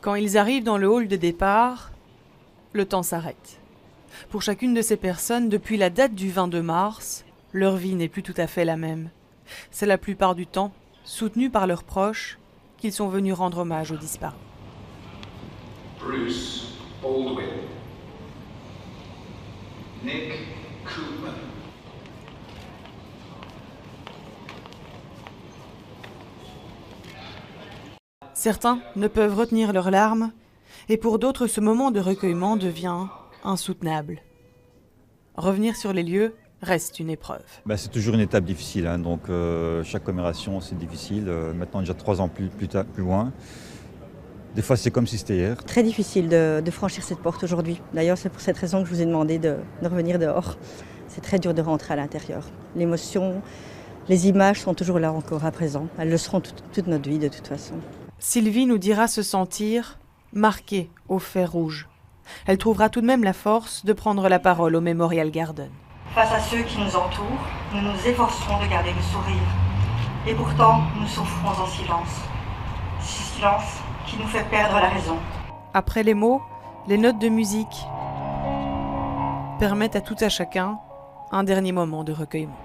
Quand ils arrivent dans le hall de départ, le temps s'arrête. Pour chacune de ces personnes, depuis la date du 22 mars, leur vie n'est plus tout à fait la même. C'est la plupart du temps, soutenus par leurs proches, qu'ils sont venus rendre hommage aux disparus. Bruce Baldwin, Nick Koopman, Certains ne peuvent retenir leurs larmes, et pour d'autres, ce moment de recueillement devient insoutenable. Revenir sur les lieux reste une épreuve. C'est toujours une étape difficile, hein, donc chaque commémoration c'est difficile. Maintenant déjà 3 ans plus loin. Des fois c'est comme si c'était hier. Très difficile de franchir cette porte aujourd'hui. D'ailleurs c'est pour cette raison que je vous ai demandé de revenir dehors. C'est très dur de rentrer à l'intérieur. L'émotion, les images sont toujours là encore à présent. Elles le seront toute notre vie de toute façon. Sylvie nous dira se sentir marquée au fer rouge. Elle trouvera tout de même la force de prendre la parole au Memorial Garden. Face à ceux qui nous entourent, nous nous efforcerons de garder le sourire. Et pourtant, nous souffrons en silence. Ce silence qui nous fait perdre la raison. Après les mots, les notes de musique permettent à tout à chacun un dernier moment de recueillement.